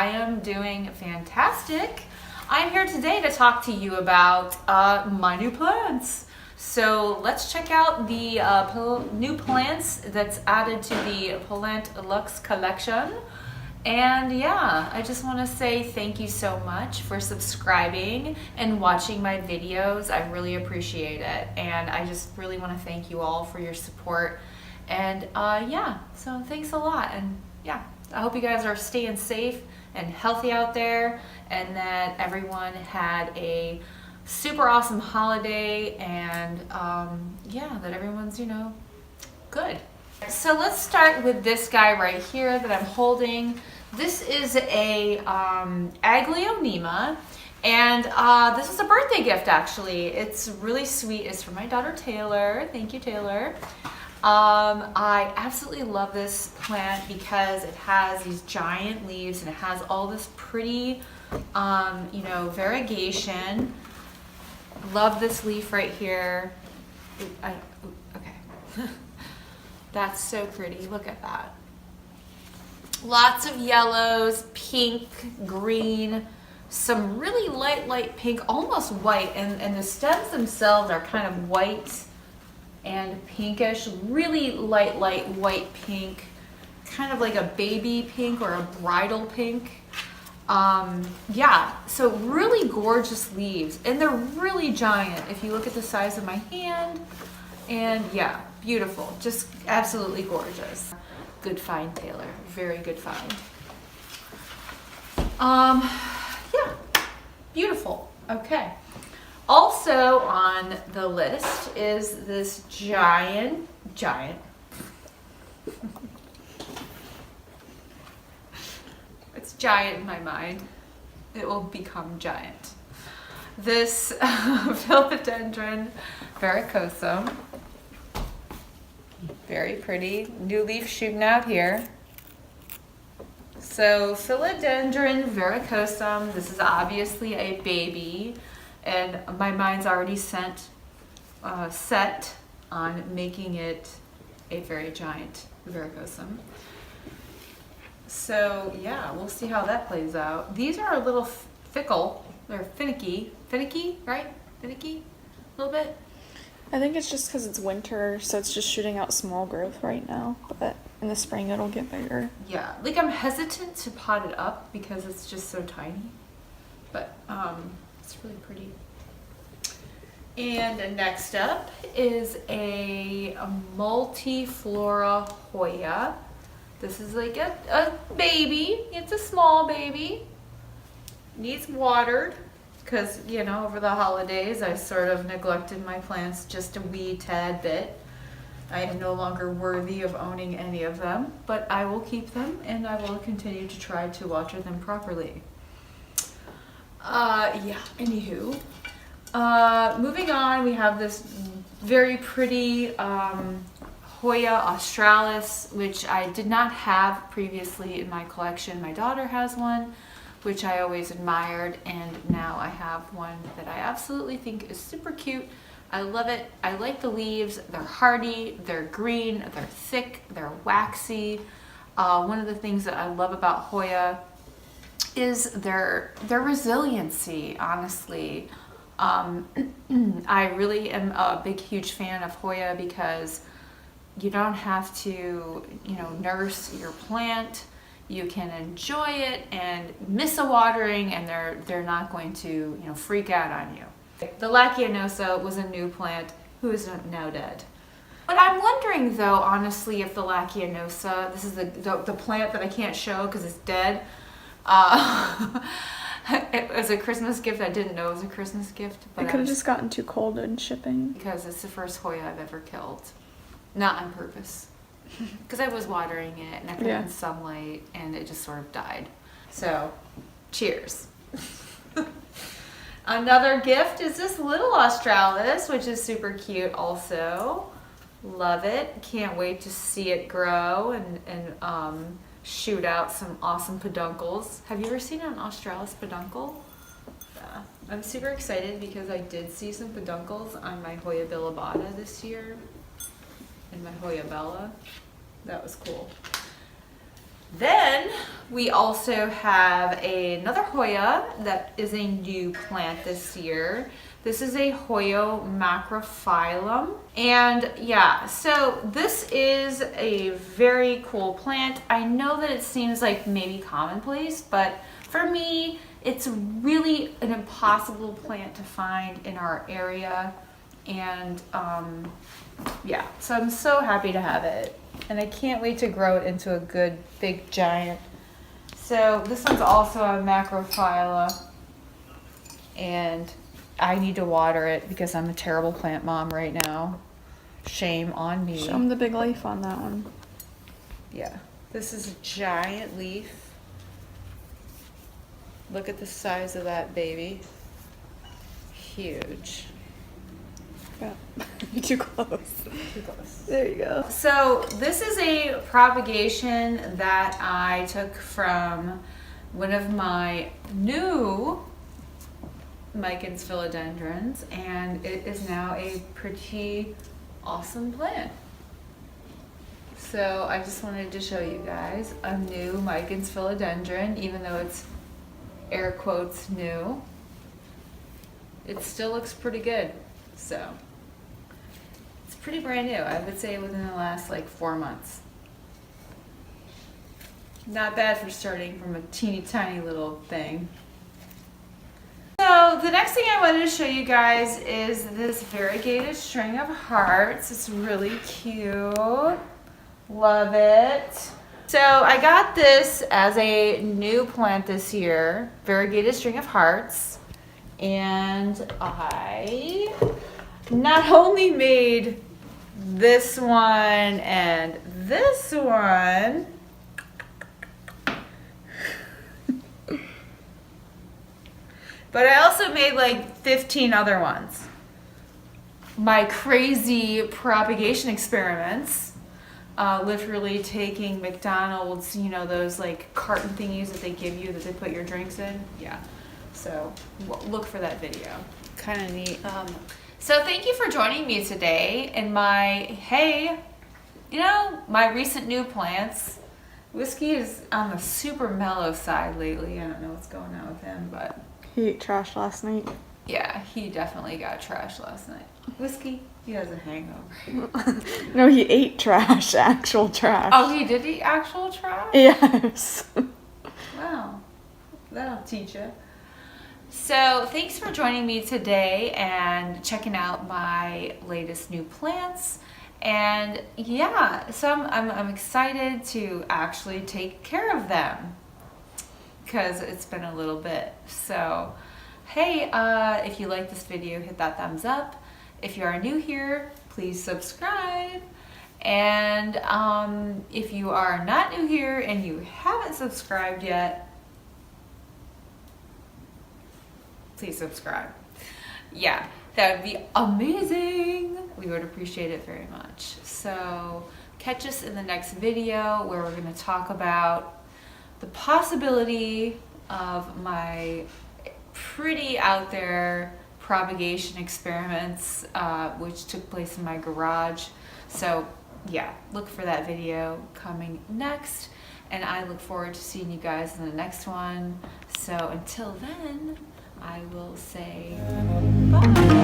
I am doing fantastic. I'm here today to talk to you about my new plants. So let's check out the new plants that's added to the Plant Lux collection. And yeah, I just want to say thank you so much for subscribing and watching my videos. I really appreciate it. And I just really want to thank you all for your support. And yeah, so thanks a lot. And yeah, I hope you guys are staying safe and healthy out there, and that everyone had a super awesome holiday, and yeah, that everyone's, you know, good. So let's start with this guy right here that I'm holding. This is a aglio nema, and this is a birthday gift actually. It's really sweet. It's from my daughter Taylor. Thank you, Taylor. I absolutely love this plant because it has these giant leaves and it has all this pretty, you know, variegation. Love this leaf right here. Okay. That's so pretty. Look at that. Lots of yellows, pink, green, some really light pink, almost white, and the stems themselves are kind of white and pinkish, really light white pink, kind of like a baby pink or a bridal pink. Yeah, so really gorgeous leaves, and they're really giant if you look at the size of my hand. And yeah, beautiful, just absolutely gorgeous. Good find, Taylor, very good find. Yeah, beautiful. Okay. Also on the list is this giant. It's giant in my mind. It will become giant. This Philodendron Varicosum. Very pretty. New leaf shooting out here. So Philodendron Varicosum, this is obviously a baby, and my mind's already set on making it a very giant varicosum. So yeah, we'll see how that plays out. These are a little fickle. They're finicky, right? Finicky, a little bit. I think it's just because it's winter, so it's just shooting out small growth right now, but in the spring it'll get bigger. Yeah, like I'm hesitant to pot it up because it's just so tiny, but it's really pretty. And next up is a multiflora Hoya. This is like a baby. It's a small baby. Needs watered because, you know, over the holidays I sort of neglected my plants just a wee tad bit. I am no longer worthy of owning any of them, but I will keep them and I will continue to try to water them properly. Yeah, anywho. Moving on, we have this very pretty Hoya Australis, which I did not have previously in my collection. My daughter has one, which I always admired, and now I have one that I absolutely think is super cute. I love it. I like the leaves. They're hardy, they're green, they're thick, they're waxy. One of the things that I love about Hoya is their resiliency, honestly. I really am a huge fan of Hoya because you don't have to, you know, nurse your plant. You can enjoy it and miss a watering, and they're not going to, you know, freak out on you. The Laccianosa was a new plant who is now dead. But I'm wondering though, honestly, if the Laccianosa, this is the plant that I can't show because it's dead. It was a Christmas gift. I didn't know it was a Christmas gift. But it could have just gotten too cold in shipping. Because it's the first Hoya I've ever killed. Not on purpose. Because I was watering it and I put it in sunlight and it just sort of died. So, cheers. Another gift is this little Australis, which is super cute also. Love it. Can't wait to see it grow and shoot out some awesome peduncles. Have you ever seen an Australis peduncle? Yeah. I'm super excited because I did see some peduncles on my Hoya bilobata this year and my Hoya bella. That was cool. Then we also have another Hoya that is a new plant this year. This is a Hoya Macrophylum. And yeah, so this is a very cool plant. I know that it seems like maybe commonplace, but for me, it's really an impossible plant to find in our area. And yeah, so I'm so happy to have it. And I can't wait to grow it into a good, big, giant. So this one's also a Macrophylla. And I need to water it because I'm a terrible plant mom right now. Shame on me. Show them the big leaf on that one. Yeah, this is a giant leaf. Look at the size of that baby. Huge. Yeah. Too close. Too close. There you go. So this is a propagation that I took from one of my new Micans philodendrons, and it is now a pretty awesome plant. So I just wanted to show you guys a new Micans philodendron, even though it's air quotes new. It still looks pretty good. So it's pretty brand new. I would say within the last like 4 months. Not bad for starting from a teeny tiny little thing. So the next thing I wanted to show you guys is this variegated string of hearts. It's really cute. Love it. So I got this as a new plant this year, variegated string of hearts. And I not only made this one and this one, but I also made like 15 other ones. My crazy propagation experiments, literally taking McDonald's, you know, those like carton thingies that they give you that they put your drinks in. Yeah. So look for that video. Kind of neat. So thank you for joining me today in my, hey, you know, my recent new plants. Whiskey is on the super mellow side lately. I don't know what's going on with him, but He ate trash last night. yeah, he definitely got trashed last night. Whiskey, he has a hangover. No, he ate trash, actual trash. Oh, he did eat actual trash? Yes. Wow, that'll teach you. So thanks for joining me today and checking out my latest new plants. And yeah, so I'm excited to actually take care of them because it's been a little bit. So hey, if you like this video, hit that thumbs up. If you are new here, please subscribe. And if you are not new here and you haven't subscribed yet, please subscribe. Yeah, that would be amazing. We would appreciate it very much. So catch us in the next video where we're going to talk about the possibility of my pretty out there propagation experiments, which took place in my garage. So yeah, look for that video coming next. And I look forward to seeing you guys in the next one. So until then, I will say bye.